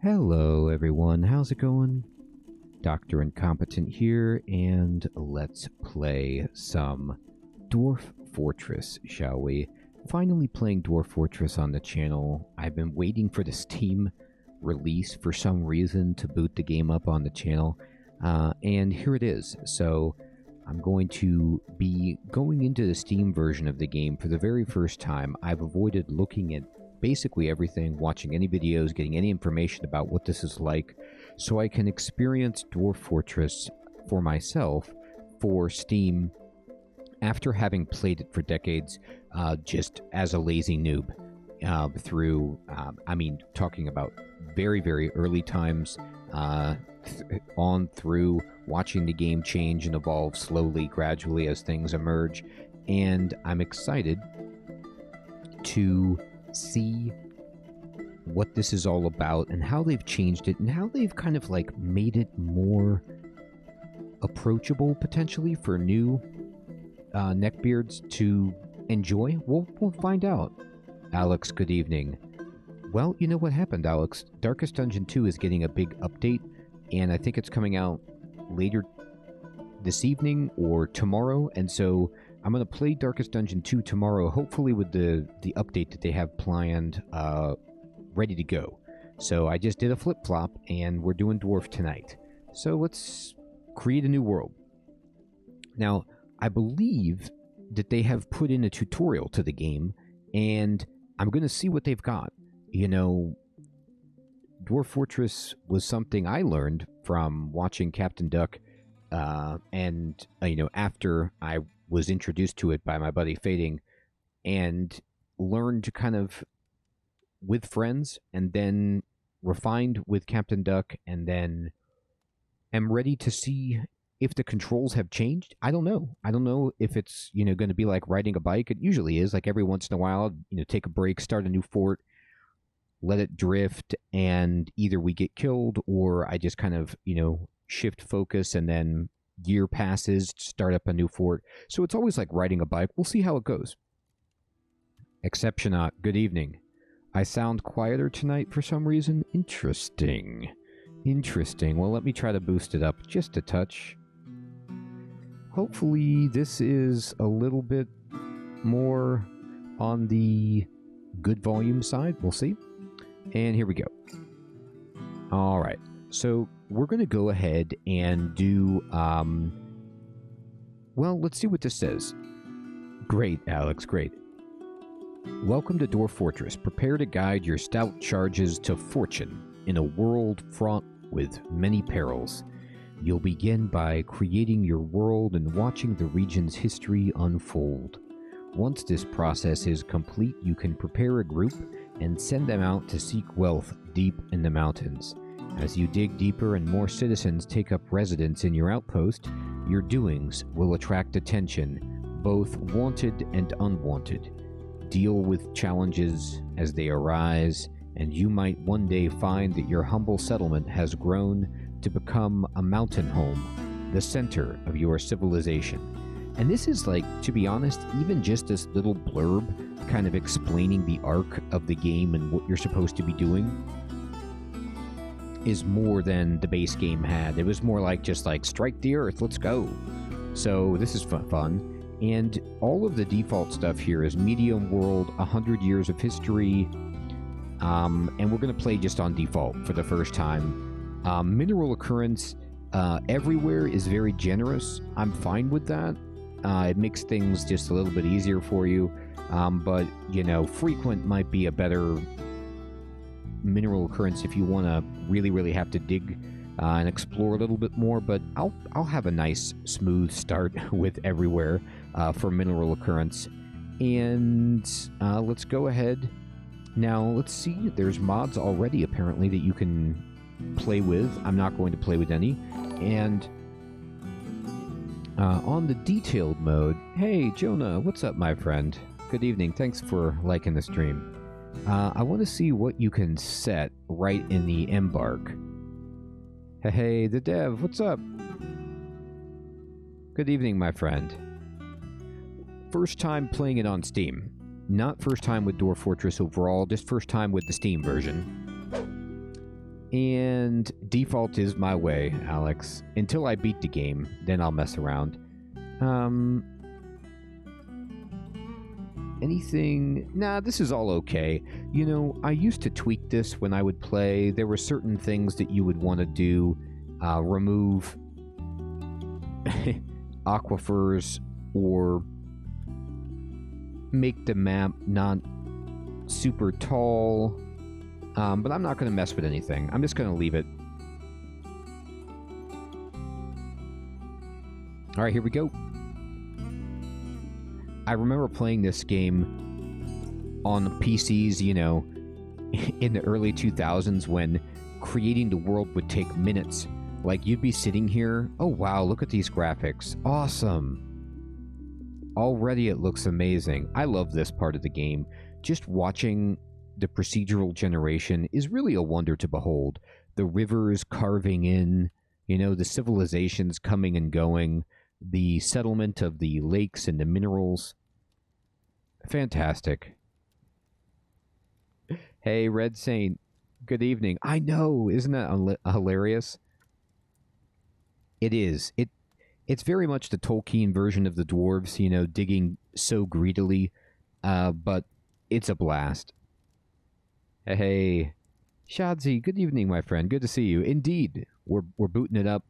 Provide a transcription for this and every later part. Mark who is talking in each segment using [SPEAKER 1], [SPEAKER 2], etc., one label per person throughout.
[SPEAKER 1] Hello everyone, how's it going? Dr. Incompetent here, and let's play some Dwarf Fortress, shall we? Finally playing Dwarf Fortress on the channel. I've been waiting for the Steam release for some reason to boot the game up on the channel, and here it is. So I'm going to be going into the Steam version of the game for the very first time. I've avoided looking at basically everything, watching any videos, getting any information about what this is like, so I can experience Dwarf Fortress for myself for Steam after having played it for decades, just as a lazy noob, through, talking about very, very early times, on through watching the game change and evolve slowly, gradually as things emerge, and I'm excited to see what this is all about and how they've changed it and how they've kind of like made it more approachable potentially for new neckbeards to enjoy. We'll find out. Alex, good evening. Well, you know what happened, Alex? Darkest Dungeon 2 is getting a big update, and I think it's coming out later this evening or tomorrow, and so I'm going to play Darkest Dungeon 2 tomorrow, hopefully with the update that they have planned ready to go. So I just did a flip-flop, and we're doing Dwarf tonight. So let's create a new world. Now, I believe that they have put in a tutorial to the game, and I'm going to see what they've got. You know, Dwarf Fortress was something I learned from watching Captain Duck, and, after I was introduced to it by my buddy Fading, and learned to kind of with friends, and then refined with Captain Duck, and then am ready to see if the controls have changed. I don't know if it's going to be like riding a bike. It usually is. Like every once in a while, take a break, start a new fort, let it drift, and either we get killed or I just kind of shift focus, and then year passes, start up a new fort. So it's always like riding a bike. We'll see how it goes. Exceptionat, good evening. I sound quieter tonight for some reason. Interesting. Well, let me try to boost it up just a touch. Hopefully this is a little bit more on the good volume side. We'll see. And here we go. All right. So we're going to go ahead and do, well, let's see what this says. Great, Alex, great. Welcome to Dwarf Fortress. Prepare to guide your stout charges to fortune in a world fraught with many perils. You'll begin by creating your world and watching the region's history unfold. Once this process is complete, you can prepare a group and send them out to seek wealth deep in the mountains. As you dig deeper and more citizens take up residence in your outpost, your doings will attract attention, both wanted and unwanted. Deal with challenges as they arise, and you might one day find that your humble settlement has grown to become a mountain home, the center of your civilization. And this is like, to be honest, even just this little blurb kind of explaining the arc of the game and what you're supposed to be doing is more than the base game had. It was more like just like, strike the earth, let's go. So this is fun. And all of the default stuff here is medium world, 100 years of history, and we're going to play just on default for the first time. Mineral occurrence everywhere is very generous. I'm fine with that. It makes things just a little bit easier for you, but, frequent might be a better mineral occurrence if you want to really have to dig and explore a little bit more, but I'll have a nice smooth start with everywhere for mineral occurrence. And let's go ahead. Now, let's see. There's mods already, apparently, that you can play with. I'm not going to play with any. And on the detailed mode, hey, Jonah, what's up, my friend? Good evening. Thanks for liking the stream. I want to see what you can set right in the embark. Hey, the dev, what's up? Good evening, my friend. First time playing it on Steam. Not first time with Dwarf Fortress overall, just first time with the Steam version. And default is my way, Alex. Until I beat the game, then I'll mess around. Anything? Nah, this is all okay. You know, I used to tweak this when I would play. There were certain things that you would want to do. Remove aquifers or make the map not super tall. But I'm not going to mess with anything. I'm just going to leave it. All right, here we go. I remember playing this game on PCs, you know, in the early 2000s when creating the world would take minutes. Like, you'd be sitting here, oh wow, look at these graphics. Awesome. Already it looks amazing. I love this part of the game. Just watching the procedural generation is really a wonder to behold. The rivers carving in, you know, the civilizations coming and going, the settlement of the lakes and the minerals. Fantastic. Hey, Red Saint. Good evening. I know, isn't that hilarious? It is. It's very much the Tolkien version of the dwarves, you know, digging so greedily, but it's a blast. Hey, Shadzi, good evening, my friend. Good to see you. Indeed, we're booting it up.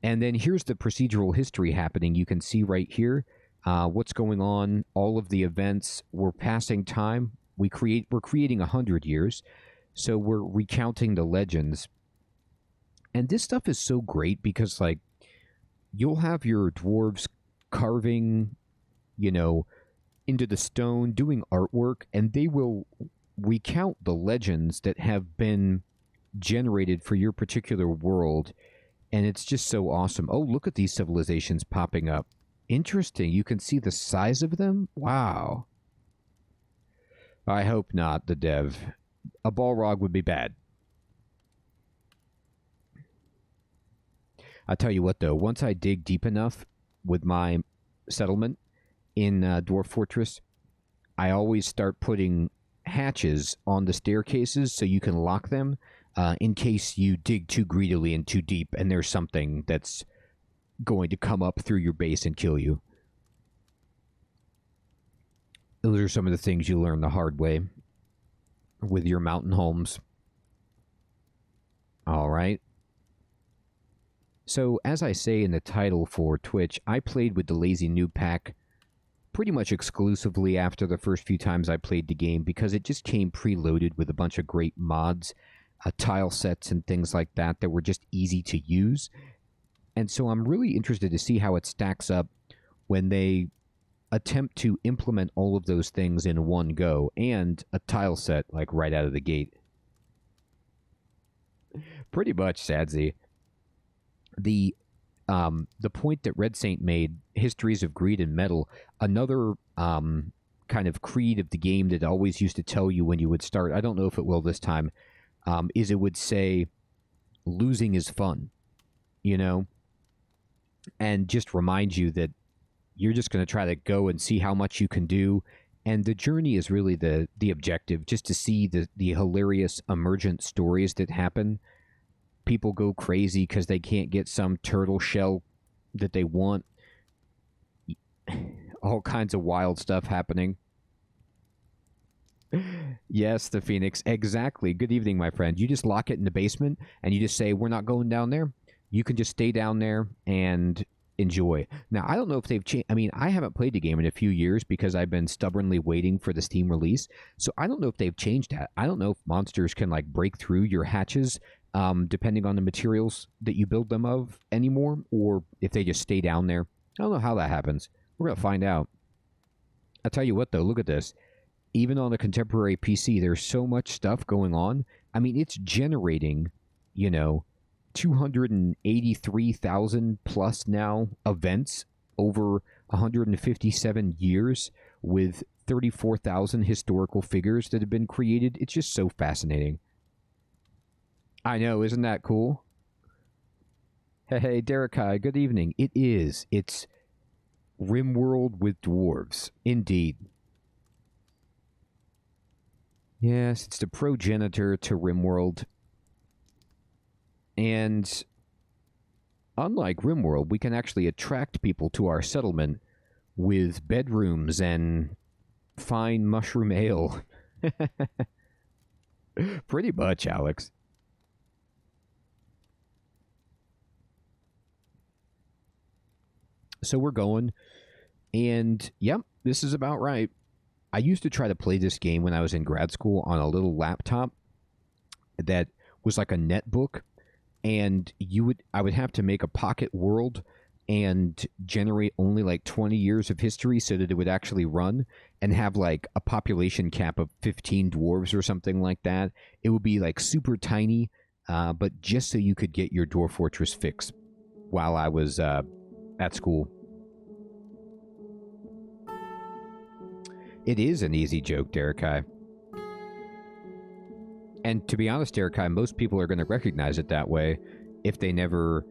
[SPEAKER 1] And then here's the procedural history happening. You can see right here what's going on, all of the events. We're passing time. We're creating 100 years, so we're recounting the legends. And this stuff is so great because, like, you'll have your dwarves carving, you know, into the stone, doing artwork, and they will recount the legends that have been generated for your particular world, and it's just so awesome. Oh, look at these civilizations popping up. Interesting. You can see the size of them? Wow. I hope not, the dev. A Balrog would be bad. I'll tell you what, though. Once I dig deep enough with my settlement in Dwarf Fortress, I always start putting hatches on the staircases so you can lock them in case you dig too greedily and too deep and there's something that's going to come up through your base and kill you. Those are some of the things you learn the hard way with your mountain homes. All right. So, as I say in the title for Twitch, I played with the Lazy Newb pack pretty much exclusively after the first few times I played the game because it just came preloaded with a bunch of great mods, tile sets and things like that that were just easy to use. And so I'm really interested to see how it stacks up when they attempt to implement all of those things in one go and a tile set like right out of the gate. Pretty much, Sadzi. The point that Red Saint made, Histories of Greed and Metal, another kind of creed of the game that always used to tell you when you would start, I don't know if it will this time, is it would say, losing is fun, you know? And just remind you that you're just going to try to go and see how much you can do. And the journey is really the objective, just to see the hilarious emergent stories that happen. People go crazy because they can't get some turtle shell that they want. All kinds of wild stuff happening. Yes, the Phoenix. Exactly. Good evening, my friend. You just lock it in the basement and you just say, we're not going down there. You can just stay down there and enjoy. Now, I don't know if they've changed. I mean, I haven't played the game in a few years because I've been stubbornly waiting for the Steam release. So I don't know if they've changed that. I don't know if monsters can, like, break through your hatches depending on the materials that you build them of anymore, or if they just stay down there. I don't know how that happens. We're going to find out. I'll tell you what, though. Look at this. Even on a contemporary PC, there's so much stuff going on. I mean, it's generating, you know, 283,000 plus now events over 157 years with 34,000 historical figures that have been created. It's just so fascinating. I know, isn't that cool? Hey, Derekai, good evening. It is. It's RimWorld with dwarves. Indeed. Yes, it's the progenitor to RimWorld. And unlike RimWorld, we can actually attract people to our settlement with bedrooms and fine mushroom ale. Pretty much, Alex. So we're going, and yep, this is about right. I used to try to play this game when I was in grad school on a little laptop that was like a netbook, and I would have to make a pocket world and generate only like 20 years of history so that it would actually run, and have like a population cap of 15 dwarves or something like that. It would be like super tiny, but just so you could get your Dwarf Fortress fix while I was at school. It is an easy joke, Derekai. And to be honest, Derekai, most people are going to recognize it that way if they never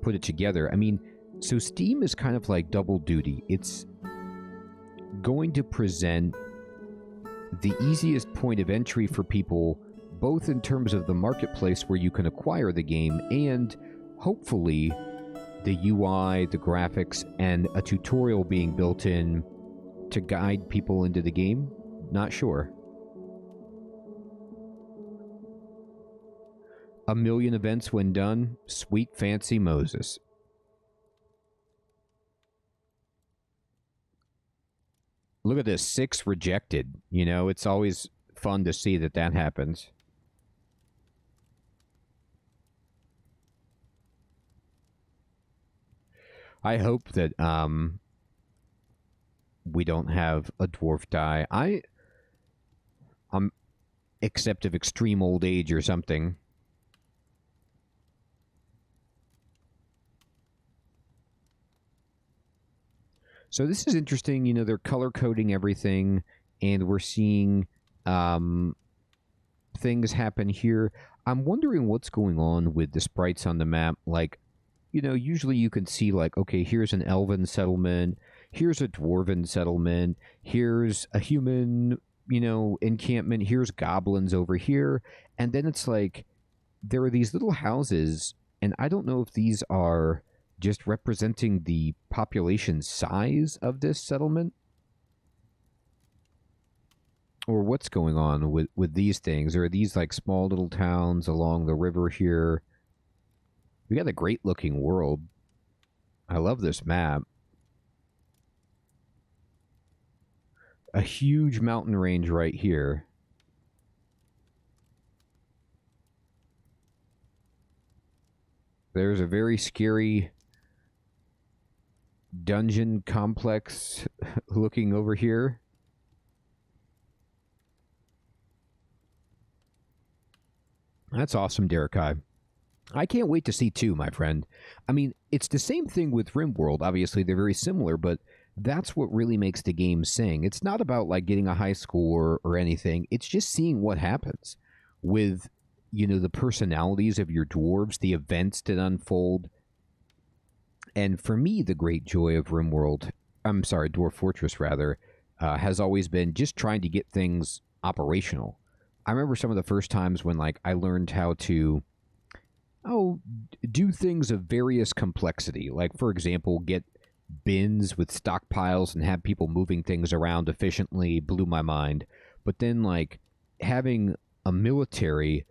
[SPEAKER 1] put it together. I mean, so Steam is kind of like double duty. It's going to present the easiest point of entry for people, both in terms of the marketplace where you can acquire the game, and hopefully the UI, the graphics, and a tutorial being built in to guide people into the game. Not sure. 1 million events when done. Sweet fancy Moses. Look at this, 6 rejected. You know, it's always fun to see that that happens. I hope that we don't have a dwarf die. I'm except of extreme old age or something. So this is interesting. You know, they're color coding everything, and we're seeing things happen here. I'm wondering what's going on with the sprites on the map. Like, you know, usually you can see like, okay, here's an elven settlement, here's a dwarven settlement, here's a human, you know, encampment, here's goblins over here. And then it's like, there are these little houses, and I don't know if these are just representing the population size of this settlement, or what's going on with these things. Or are these like small little towns along the river here? We got a great looking world. I love this map. A huge mountain range right here. There's a very scary dungeon complex looking over here. That's awesome, Derekai. I can't wait to see 2, my friend. I mean, it's the same thing with RimWorld. Obviously, they're very similar, but that's what really makes the game sing. It's not about like getting a high score or anything. It's just seeing what happens with, you know, the personalities of your dwarves, the events that unfold. And for me, the great joy of Dwarf Fortress, rather, has always been just trying to get things operational. I remember some of the first times when, like, I learned how to, do things of various complexity. Like, for example, get bins with stockpiles and have people moving things around efficiently blew my mind. But then, like, having a military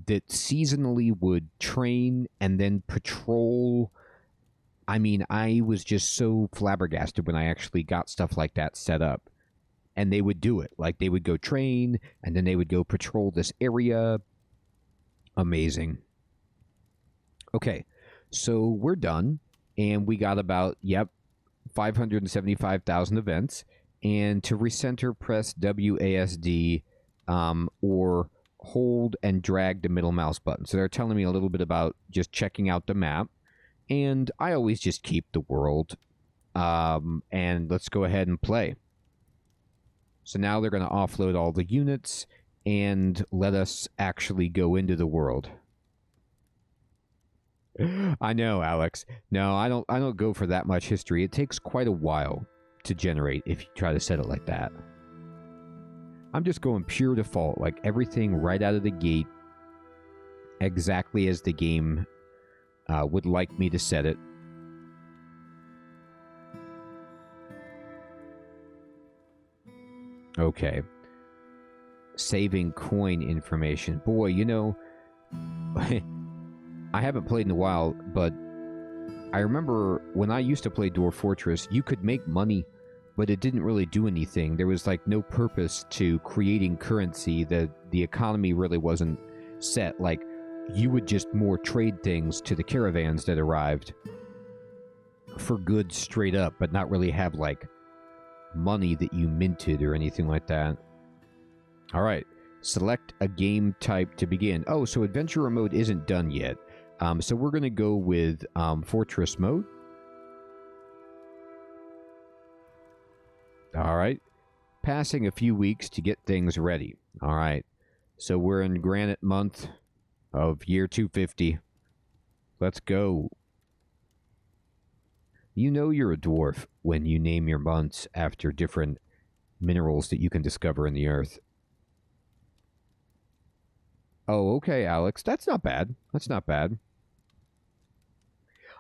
[SPEAKER 1] that seasonally would train and then patrol. I mean, I was just so flabbergasted when I actually got stuff like that set up. And they would do it. Like, they would go train, and then they would go patrol this area. Amazing. Okay, so we're done. And we got about, 575,000 events. And to recenter, press WASD or hold and drag the middle mouse button. So they're telling me a little bit about just checking out the map. And I always just keep the world. And let's go ahead and play. So now they're going to offload all the units and let us actually go into the world. I know, Alex. No, I don't go for that much history. It takes quite a while to generate if you try to set it like that. I'm just going pure default, like everything right out of the gate. exactly as the game would like me to set it. Okay. Saving coin information. Boy, you know, I haven't played in a while, but I remember when I used to play Dwarf Fortress, you could make money, but it didn't really do anything. There was like no purpose to creating currency. The economy really wasn't set. Like, you would just more trade things to the caravans that arrived for goods straight up, but not really have like money that you minted or anything like that. All right, select a game type to begin. Oh, so adventurer mode isn't done yet. So we're going to go with fortress mode. All right, passing a few weeks to get things ready. All right, so we're in Granite month of year 250. Let's go. You know you're a dwarf when you name your months after different minerals that you can discover in the earth. Oh, okay, Alex. That's not bad. That's not bad.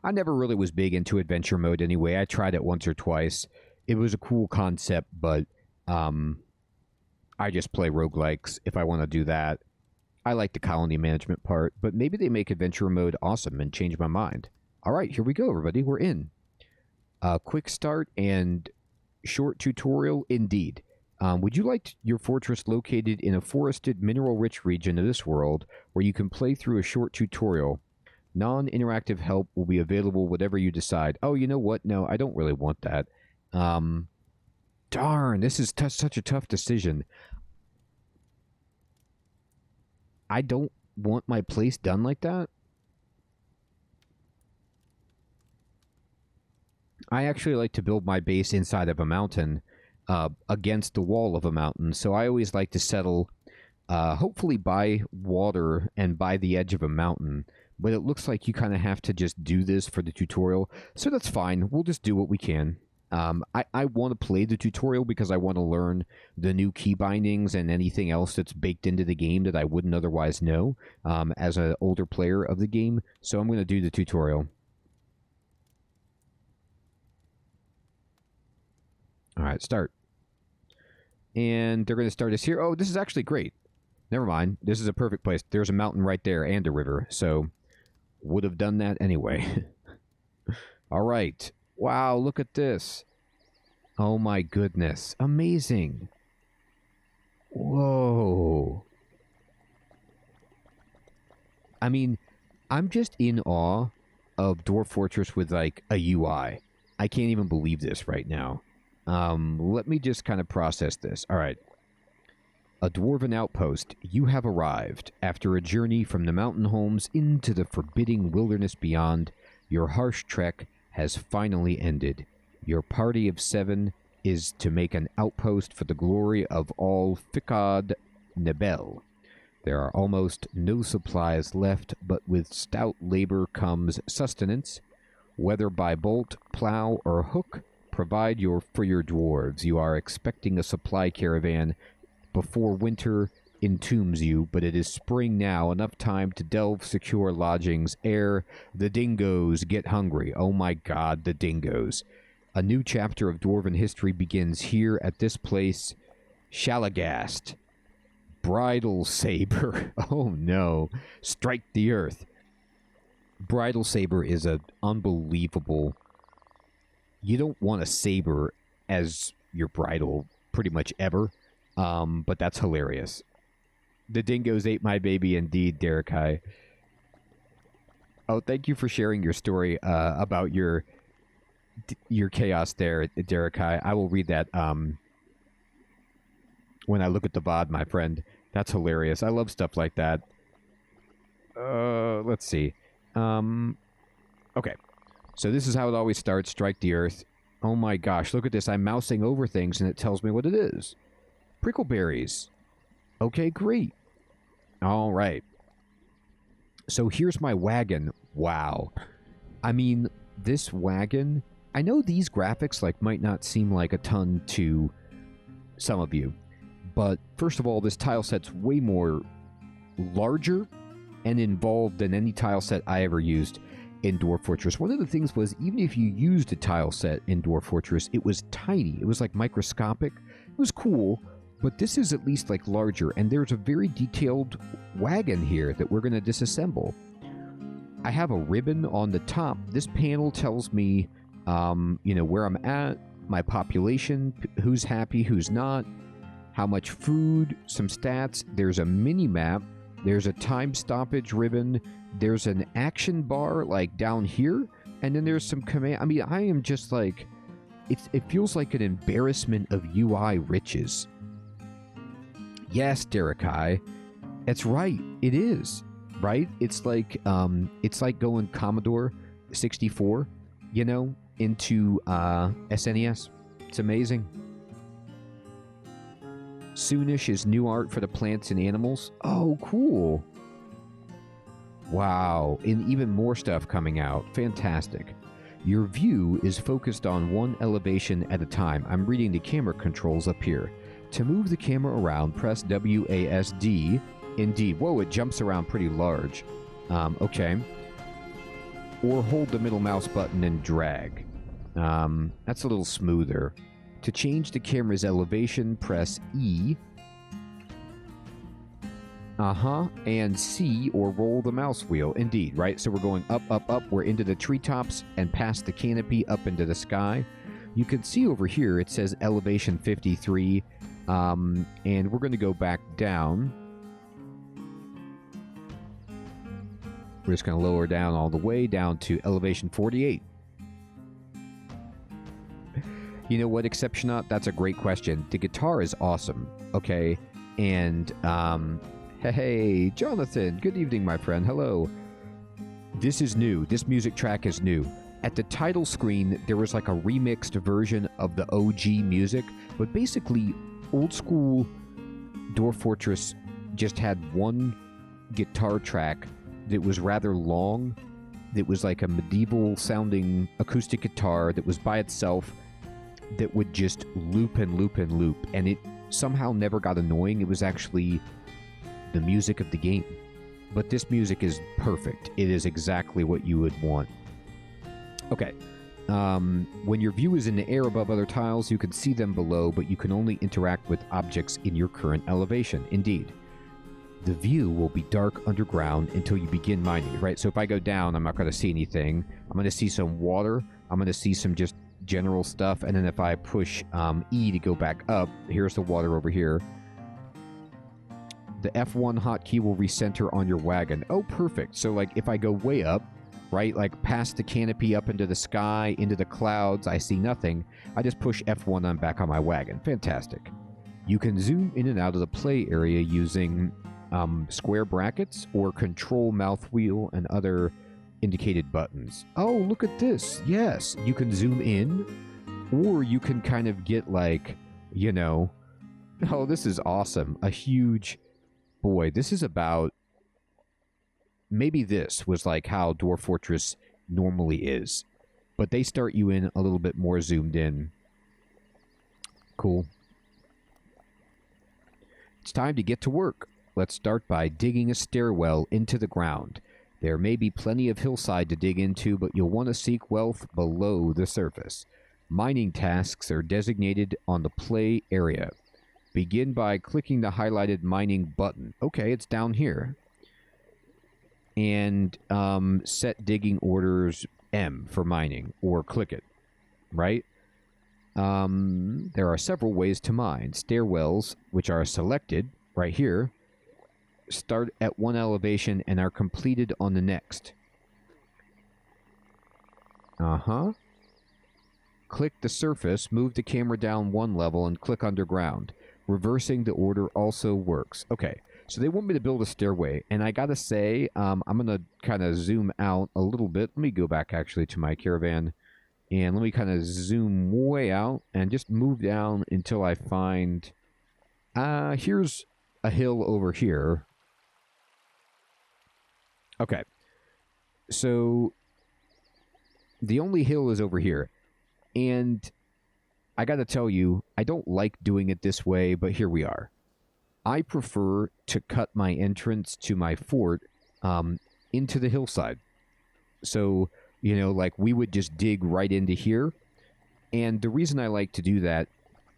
[SPEAKER 1] I never really was big into adventure mode anyway. I tried it once or twice. It was a cool concept, but I just play roguelikes if I want to do that. I like the colony management part, but maybe they make adventure mode awesome and change my mind. All right, here we go, everybody. We're in. Quick start and short tutorial, indeed. Would you like your fortress located in a forested, mineral-rich region of this world where you can play through a short tutorial? Non-interactive help will be available whatever you decide. Oh, you know what? No, I don't really want that. Darn, this is such a tough decision. I don't want my place done like that. I actually like to build my base inside of a mountain, against the wall of a mountain. So I always like to settle, hopefully by water and by the edge of a mountain. But it looks like you kind of have to just do this for the tutorial. So that's fine. We'll just do what we can. I want to play the tutorial because I want to learn the new key bindings and anything else that's baked into the game that I wouldn't otherwise know as an older player of the game. So I'm going to do the tutorial. All right, start. And they're going to start us here. Oh, this is actually great. Never mind. This is a perfect place. There's a mountain right there and a river. So would have done that anyway. All right. Wow, look at this. Oh my goodness. Amazing. Whoa. I mean, I'm just in awe of Dwarf Fortress with like a UI. I can't even believe this right now. Let me just kind of process this. All right. A dwarven outpost, you have arrived. After a journey from the mountain homes into the forbidding wilderness beyond, your harsh trek has finally ended. Your party of 7 is to make an outpost for the glory of all Ficad Nebel. There are almost no supplies left, but with stout labor comes sustenance. Whether by bolt, plow, or hook, provide for your dwarves. You are expecting a supply caravan before winter entombs you, but it is spring now, enough time to delve secure lodgings ere the dingoes get hungry. Oh my god, the dingoes. A new chapter of dwarven history begins here at this place, Shalagast. Bridal saber. Oh no. Strike the earth. Bridal saber is an unbelievable... You don't want a saber as your bridle pretty much ever, but that's hilarious. The dingoes ate my baby indeed, Derekai. Oh, thank you for sharing your story about your chaos there, Derekai. I will read that when I look at the VOD, my friend. That's hilarious. I love stuff like that. Let's see. Okay. So this is how it always starts. Strike the earth. Oh my gosh, look at this. I'm mousing over things and it tells me what it is. Prickleberries. Okay, great. All right. So here's my wagon. Wow. I mean, this wagon... I know these graphics might not seem like a ton to some of you. But first of all, this tile set's way more larger and involved than any tile set I ever used in Dwarf Fortress. One of the things was, even if you used a tile set in Dwarf Fortress, it was tiny. It was like microscopic. It was cool, but this is at least like larger, and there's a very detailed wagon here that we're going to disassemble. I have a ribbon on the top. This panel tells me, where I'm at, my population, who's happy, who's not, how much food, some stats. There's a mini map. There's a time stoppage ribbon. There's an action bar like down here, and then there's some command. I mean, I am just like, it feels like an embarrassment of UI riches. Yes, Derekai, that's right. It is, right? It's like going Commodore 64, into SNES. It's amazing. Soonish is new art for the plants and animals. Oh, cool. Wow, and even more stuff coming out. Fantastic. Your view is focused on one elevation at a time. I'm reading the camera controls up here. To move the camera around, press WASD. Indeed. Whoa, it jumps around pretty large. Okay. Or hold the middle mouse button and drag. That's a little smoother. To change the camera's elevation, press E. And C, or roll the mouse wheel. Indeed, right? So we're going up, up, up. We're into the treetops and past the canopy up into the sky. You can see over here it says elevation 53. And we're going to go back down. We're just going to lower down all the way down to elevation 48. You know what, Exceptionot? That's a great question. The guitar is awesome, okay? And, hey, Jonathan, good evening, my friend. Hello. This is new. This music track is new. At the title screen, there was like a remixed version of the OG music, but basically, old school Dwarf Fortress just had one guitar track that was rather long, that was like a medieval sounding acoustic guitar that was by itself, that would just loop and loop and loop, and it somehow never got annoying. It was actually the music of the game. But this music is perfect. It is exactly what you would want. Okay. When your view is in the air above other tiles, you can see them below, but you can only interact with objects in your current elevation. Indeed. The view will be dark underground until you begin mining, right? So if I go down, I'm not going to see anything. I'm going to see some water. I'm going to see some just general stuff, and then if I push E to go back up, here's the water over here. The F1 hotkey will recenter on your wagon. Oh, perfect. So like if I go way up, right, like past the canopy up into the sky, into the clouds, I see nothing. I just push F1 on back on my wagon. Fantastic. You can zoom in and out of the play area using square brackets or control mouth wheel and other indicated buttons. Oh, look at this. Yes, you can zoom in, or you can kind of get like, oh, this is awesome. A huge, boy, this is about, maybe this was like how Dwarf Fortress normally is, but they start you in a little bit more zoomed in. Cool. It's time to get to work. Let's start by digging a stairwell into the ground. There may be plenty of hillside to dig into, but you'll want to seek wealth below the surface. Mining tasks are designated on the play area. Begin by clicking the highlighted mining button. Okay, it's down here. And set digging orders M for mining, or click it, right? There are several ways to mine. Stairwells, which are selected right here, start at one elevation and are completed on the next. Click the surface, move the camera down one level, and click underground. Reversing the order also works. Okay, so they want me to build a stairway, and I gotta say, I'm gonna kind of zoom out a little bit. Let me go back actually to my caravan, and let me kind of zoom way out and just move down until I find, here's a hill over here. Okay, so the only hill is over here, and I gotta tell you, I don't like doing it this way, but here we are. I prefer to cut my entrance to my fort into the hillside. So, you know, like we would just dig right into here. And the reason I like to do that,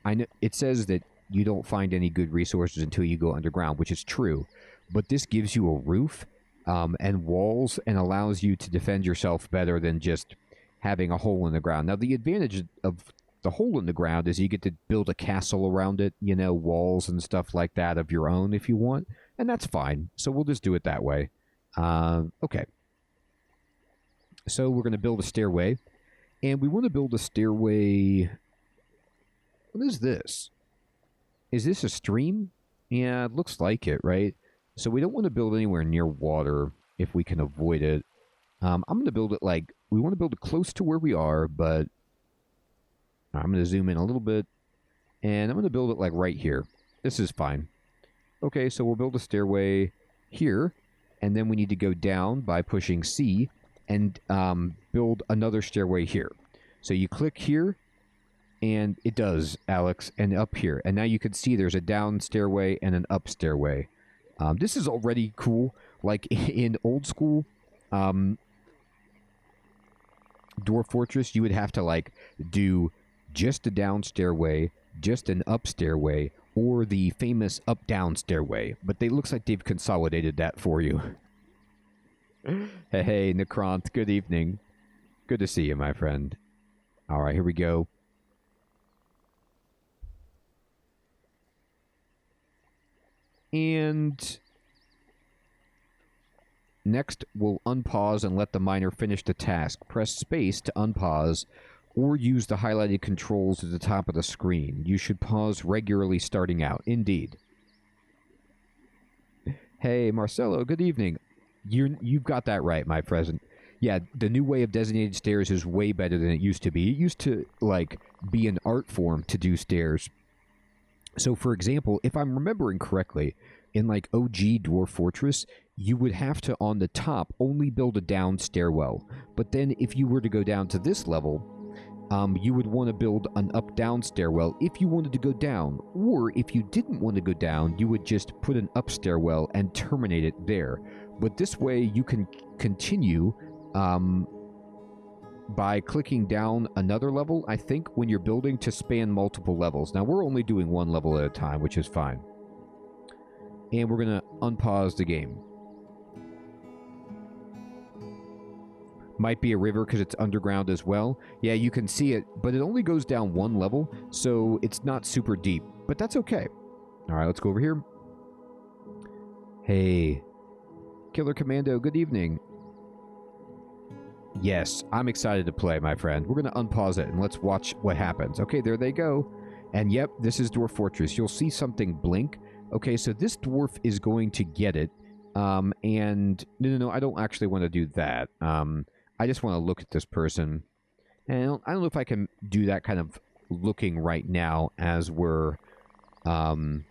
[SPEAKER 1] I know it says that you don't find any good resources until you go underground, which is true. But this gives you a roof and walls and allows you to defend yourself better than just having a hole in the ground. Now, the advantage of the hole in the ground is you get to build a castle around it, you know, walls and stuff like that of your own if you want. And that's fine. So we'll just do it that way. Okay. So we're going to build a stairway. And we want to build a stairway. What is this? Is this a stream? Yeah, it looks like it, right? So we don't want to build anywhere near water if we can avoid it. I'm going to build it like, we want to build it close to where we are, but I'm going to zoom in a little bit. And I'm going to build it like right here. This is fine. Okay, so we'll build a stairway here. And then we need to go down by pushing C and build another stairway here. So you click here, and it does, Alex, and up here. And now you can see there's a down stairway and an up stairway. This is already cool. Like in old school Dwarf Fortress, you would have to like do just a down stairway, just an up stairway, or the famous up-down stairway. But it looks like they've consolidated that for you. Hey, Necront, good evening. Good to see you, my friend. All right, here we go. And next, we'll unpause and let the miner finish the task. Press space to unpause, or use the highlighted controls at the top of the screen. You should pause regularly starting out. Indeed. Hey, Marcelo, good evening. You've got that right, my friend. Yeah, the new way of designated stairs is way better than it used to be. It used to, like, be an art form to do stairs. So, for example, if I'm remembering correctly, in, like, OG Dwarf Fortress, you would have to, on the top, only build a down stairwell. But then, if you were to go down to this level, you would want to build an up-down stairwell if you wanted to go down. Or, if you didn't want to go down, you would just put an up stairwell and terminate it there. But this way, you can continue by clicking down another level, I think, when you're building to span multiple levels. Now, we're only doing one level at a time, which is fine. And we're going to unpause the game. Might be a river because it's underground as well. Yeah, you can see it, but it only goes down one level, so it's not super deep. But that's okay. All right, let's go over here. Hey, Killer Commando, good evening. Yes, I'm excited to play, my friend. We're going to unpause it, and let's watch what happens. Okay, there they go. And yep, this is Dwarf Fortress. You'll see something blink. Okay, so this dwarf is going to get it. And no, I don't actually want to do that. I just want to look at this person. And I don't know if I can do that kind of looking right now as we're in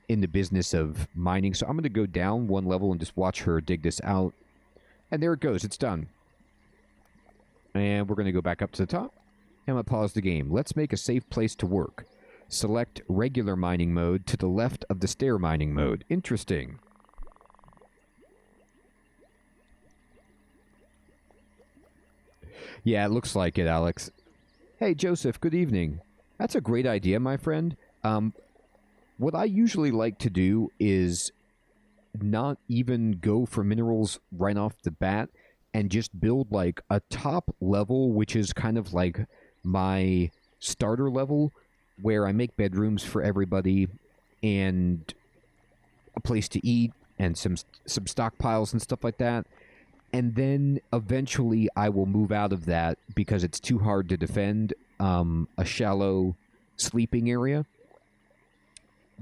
[SPEAKER 1] the business of mining. So I'm going to go down one level and just watch her dig this out. And there it goes. It's done. And we're going to go back up to the top. And I'm going to pause the game. Let's make a safe place to work. Select regular mining mode to the left of the stair mining mode. Interesting. Yeah, it looks like it, Alex. Hey, Joseph, good evening. That's a great idea, my friend. What I usually like to do is not even go for minerals right off the bat and just build like a top level, which is kind of like my starter level, where I make bedrooms for everybody and a place to eat and some stockpiles and stuff like that. And then eventually I will move out of that because it's too hard to defend a shallow sleeping area.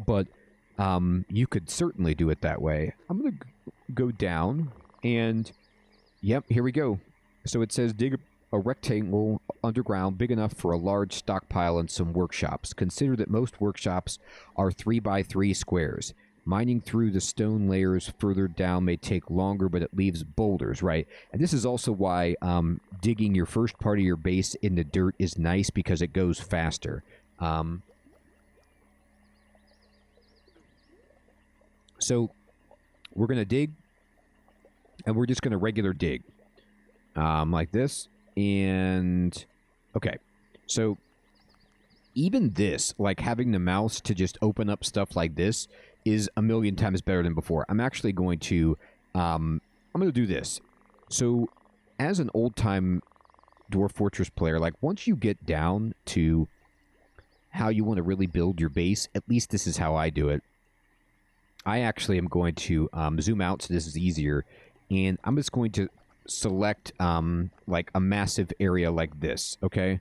[SPEAKER 1] But you could certainly do it that way. I'm going to go down and, yep, here we go. So it says dig a rectangle underground big enough for a large stockpile and some workshops. Consider that most workshops are 3x3 squares. Mining through the stone layers further down may take longer, but it leaves boulders, right? And this is also why digging your first part of your base in the dirt is nice, because it goes faster. So we're going to dig, And we're just going to regular dig. Like this. And, okay. So, even this, like having the mouse to just open up stuff like this, is a million times better than before. I'm actually going to, I'm going to do this. So, as an old-time Dwarf Fortress player, like once you get down to how you want to really build your base, at least this is how I do it. I actually am going to zoom out so this is easier, and I'm just going to select like a massive area like this, okay?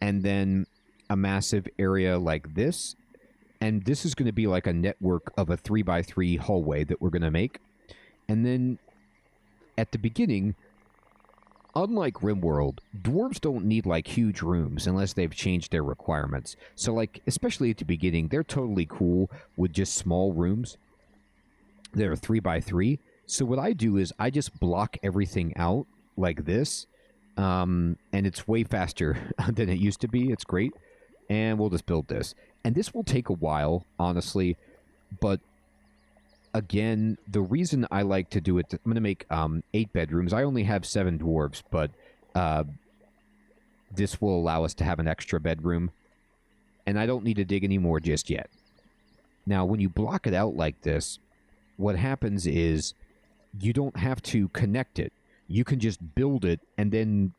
[SPEAKER 1] And then a massive area like this, and this is going to be like a network of a 3x3 hallway that we're going to make. And then at the beginning, unlike RimWorld, dwarves don't need like huge rooms unless they've changed their requirements. So like, especially at the beginning, they're totally cool with just small rooms that are 3x3. So what I do is I just block everything out like this, and it's way faster than it used to be. It's great. And we'll just build this. And this will take a while, honestly, but again, the reason I like to do it, I'm going to make 8 bedrooms. I only have 7 dwarves, but this will allow us to have an extra bedroom. And I don't need to dig anymore just yet. Now, when you block it out like this, what happens is you don't have to connect it. You can just build it and then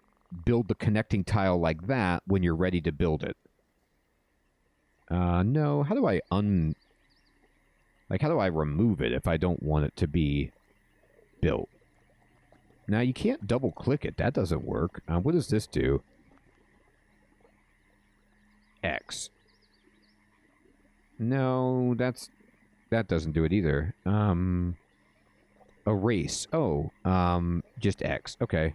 [SPEAKER 1] build the connecting tile like that when you're ready to build it. No, how do I how do I remove it if I don't want it to be built? Now, you can't double-click it. That doesn't work. What does this do? X. No, that doesn't do it either. Erase. Oh, just X. Okay.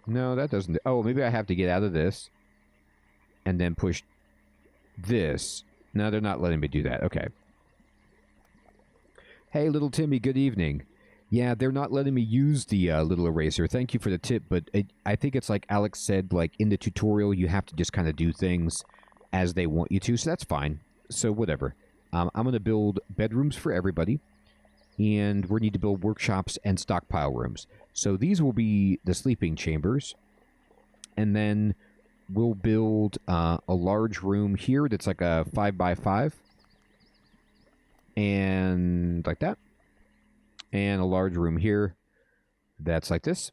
[SPEAKER 1] No, that doesn't... Oh, maybe I have to get out of this and then push this. No, they're not letting me do that. Okay. Hey, little Timmy, good evening. Yeah, they're not letting me use the little eraser. Thank you for the tip, but I think it's like Alex said, like in the tutorial, you have to just kind of do things as they want you to, so that's fine. So whatever. I'm going to build bedrooms for everybody, and we need to build workshops and stockpile rooms. So these will be the sleeping chambers, and then we'll build a large room here that's like a 5x5. And like that. And a large room here that's like this.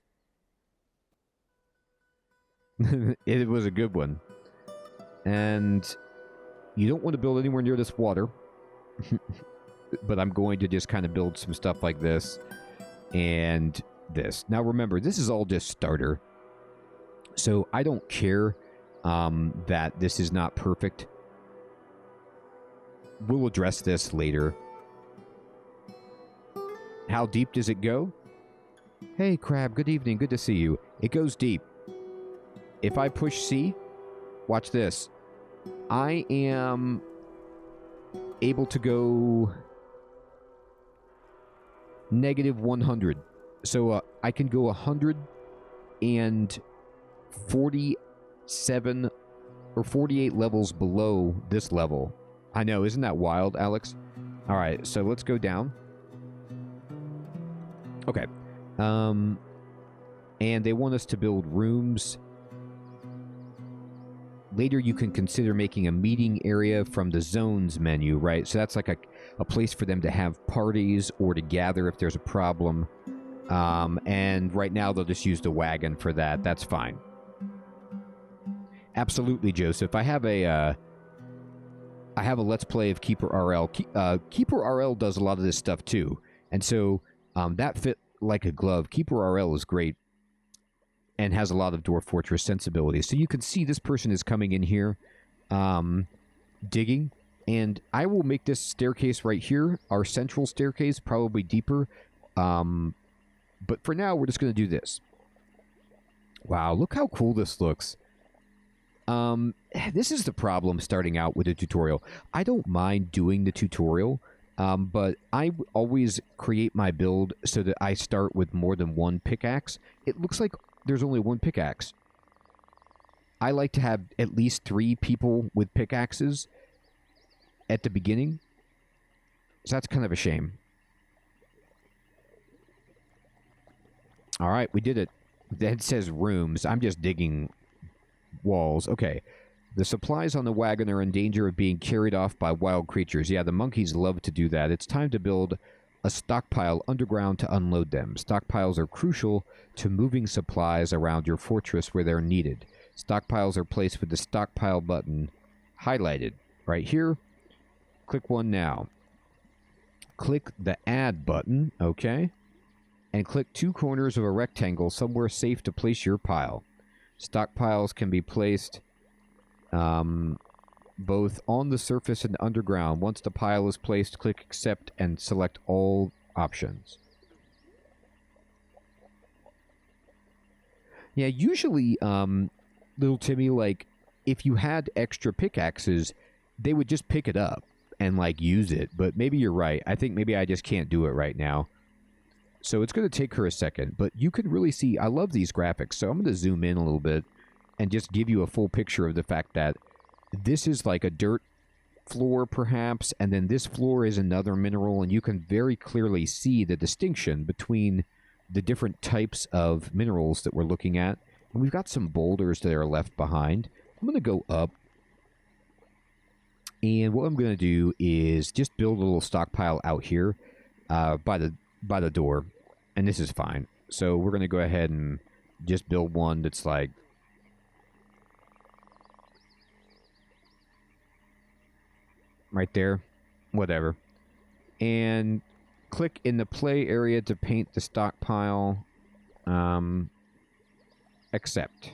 [SPEAKER 1] It was a good one. And you don't want to build anywhere near this water. But I'm going to just kind of build some stuff like this. And this. Now remember, this is all just starter. So I don't care that this is not perfect. We'll address this later. How deep does it go? Hey, Crab, good evening. Good to see you. It goes deep. If I push C, watch this. I am able to go -100. So I can go 147 or 48 levels below this level. I know, isn't that wild, Alex? All right, so let's go down. Okay. And they want us to build rooms. Later, you can consider making a meeting area from the zones menu, right? So that's like a place for them to have parties or to gather if there's a problem. And right now, they'll just use the wagon for that. That's fine. Absolutely, Joseph. I have a Let's Play of Keeper RL. Keeper RL does a lot of this stuff, too. And so that fit like a glove. Keeper RL is great and has a lot of Dwarf Fortress sensibilities. So you can see this person is coming in here, digging. And I will make this staircase right here, our central staircase, probably deeper. But for now, we're just going to do this. Wow, look how cool this looks. This is the problem starting out with a tutorial. I don't mind doing the tutorial, but I always create my build so that I start with more than one pickaxe. It looks like there's only one pickaxe. I like to have at least 3 people with pickaxes at the beginning. So that's kind of a shame. All right, we did it. That says rooms. I'm just digging walls. Okay. The supplies on the wagon are in danger of being carried off by wild creatures. Yeah, the monkeys love to do that. It's time to build a stockpile underground to unload them. Stockpiles are crucial to moving supplies around your fortress where they're needed. Stockpiles are placed with the stockpile button highlighted right here. Click one now. Click the add button, okay? And click two corners of a rectangle somewhere safe to place your pile. Stockpiles can be placed both on the surface and underground. Once the pile is placed, click accept and select all options. Yeah, usually, little Timmy, like, if you had extra pickaxes, they would just pick it up and, like, use it. But maybe you're right. I think maybe I just can't do it right now. So it's going to take her a second. But you can really see, I love these graphics. So I'm going to zoom in a little bit and just give you a full picture of the fact that this is like a dirt floor, perhaps, and then this floor is another mineral, and you can very clearly see the distinction between the different types of minerals that we're looking at. And we've got some boulders that are left behind. I'm going to go up, and what I'm going to do is just build a little stockpile out here by the door, and this is fine. So we're going to go ahead and just build one that's like right there, whatever, and click in the play area to paint the stockpile. Accept.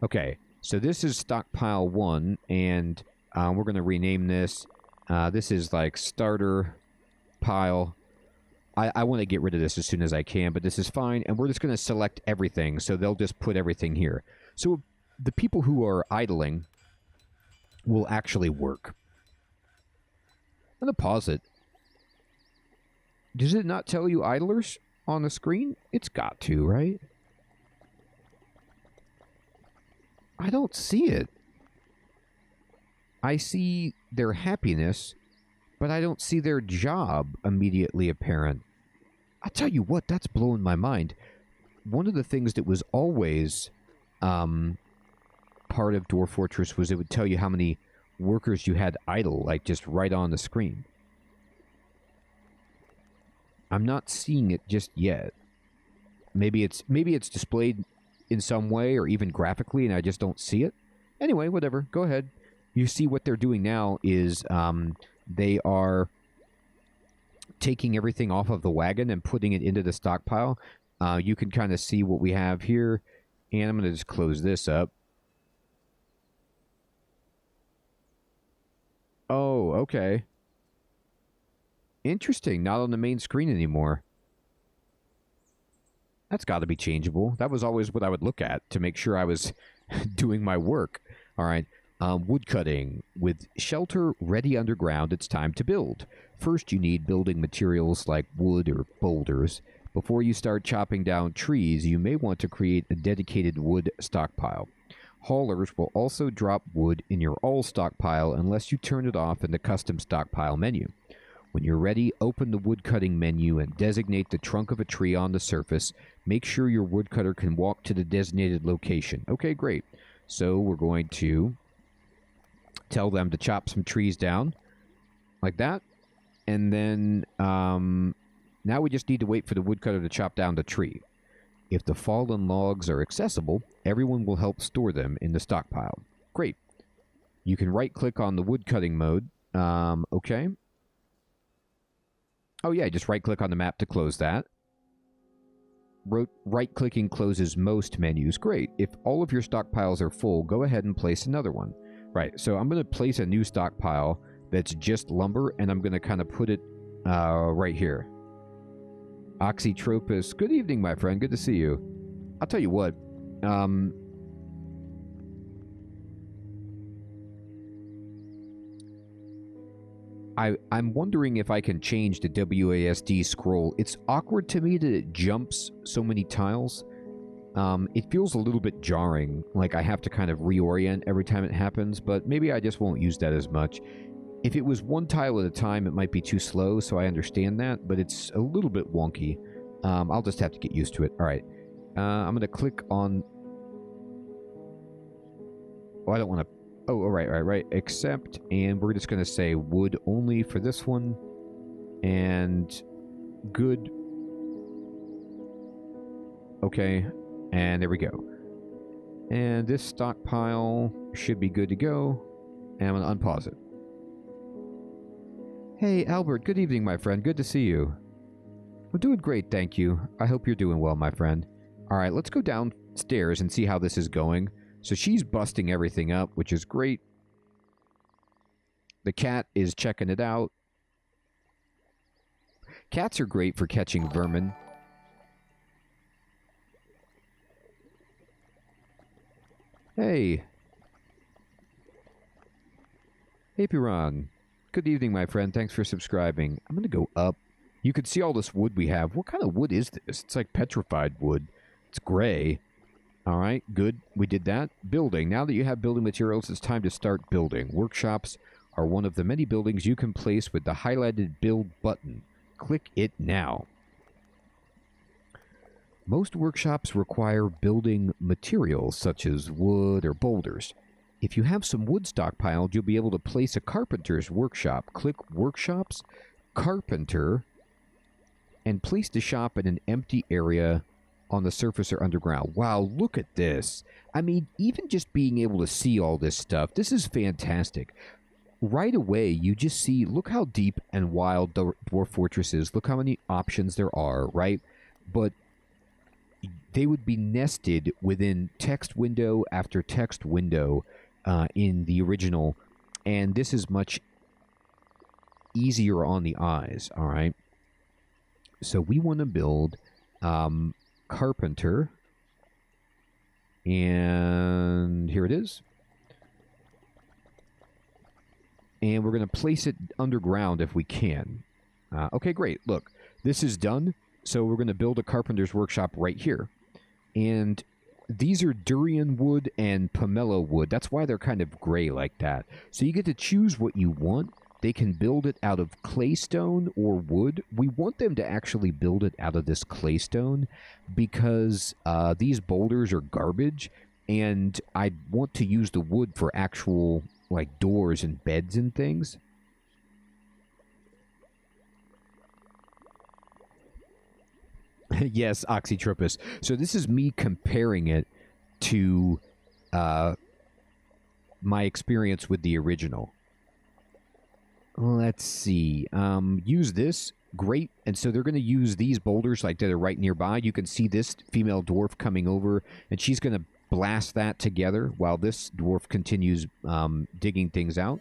[SPEAKER 1] Okay, so this is stockpile 1, and we're going to rename this. This is like starter pile. I want to get rid of this as soon as I can, but this is fine, and we're just going to select everything, so they'll just put everything here. So the people who are idling will actually work. I'm going to pause it. Does it not tell you idlers on the screen? It's got to, right? I don't see it. I see their happiness, but I don't see their job immediately apparent. I'll tell you what, that's blowing my mind. One of the things that was always part of Dwarf Fortress was it would tell you how many workers you had idle, like just right on the screen. I'm not seeing it just yet. Maybe it's displayed in some way or even graphically and I just don't see it. Anyway, whatever. Go ahead. You see what they're doing now is they are taking everything off of the wagon and putting it into the stockpile. You can kind of see what we have here. And I'm going to just close this up. Oh, okay. Interesting. Not on the main screen anymore. That's got to be changeable. That was always what I would look at to make sure I was doing my work. All right. Wood cutting. With shelter ready underground, it's time to build. First, you need building materials like wood or boulders. Before you start chopping down trees, you may want to create a dedicated wood stockpile. Haulers will also drop wood in your all stockpile unless you turn it off in the custom stockpile menu. When you're ready, open the woodcutting menu and designate the trunk of a tree on the surface. Make sure your woodcutter can walk to the designated location. Okay, great. So we're going to tell them to chop some trees down like that. And then now we just need to wait for the woodcutter to chop down the tree. If the fallen logs are accessible, everyone will help store them in the stockpile. Great. You can right-click on the woodcutting mode. Okay. Oh yeah, just right-click on the map to close that. Right-clicking closes most menus. Great. If all of your stockpiles are full, go ahead and place another one. Right, so I'm going to place a new stockpile that's just lumber, and I'm going to kind of put it right here. Oxytropus. Good evening, my friend. Good to see you. I'll tell you what. I'm wondering if I can change the WASD scroll. It's awkward to me that it jumps so many tiles. It feels a little bit jarring, like I have to kind of reorient every time it happens, but maybe I just won't use that as much. If it was one tile at a time, it might be too slow, so I understand that, but it's a little bit wonky. I'll just have to get used to it. All right. I'm going to click on... Oh, I don't want to... Oh, right. Accept, and we're just going to say wood only for this one. And good. Okay. And there we go. And this stockpile should be good to go. And I'm going to unpause it. Hey, Albert. Good evening, my friend. Good to see you. I'm doing great, thank you. I hope you're doing well, my friend. All right, let's go downstairs and see how this is going. So she's busting everything up, which is great. The cat is checking it out. Cats are great for catching vermin. Hey. Hey, Piran. Good evening, my friend. Thanks for subscribing. I'm going to go up. You can see all this wood we have. What kind of wood is this? It's like petrified wood. It's gray. All right, good. We did that. Building. Now that you have building materials, it's time to start building. Workshops are one of the many buildings you can place with the highlighted build button. Click it now. Most workshops require building materials such as wood or boulders. If you have some wood stockpiled, you'll be able to place a carpenter's workshop. Click Workshops, Carpenter, and place the shop in an empty area on the surface or underground. Wow, look at this. I mean, even just being able to see all this stuff, this is fantastic. Right away, you just see, look how deep and wild Dwarf Fortress is. Look how many options there are, right? But they would be nested within text window after text window in the original, and this is much easier on the eyes, all right? So we want to build Carpenter, and here it is. And we're going to place it underground if we can. Okay, great. Look, this is done. So we're going to build a carpenter's workshop right here. And these are durian wood and pomelo wood. That's why they're kind of gray like that. So you get to choose what you want. They can build it out of claystone or wood. We want them to actually build it out of this claystone because these boulders are garbage. And I want to use the wood for actual, like, doors and beds and things. Yes, Oxytropus. So this is me comparing it to my experience with the original. Let's see. Use this. Great. And so they're going to use these boulders like that are right nearby. You can see this female dwarf coming over, and she's going to blast that together while this dwarf continues digging things out.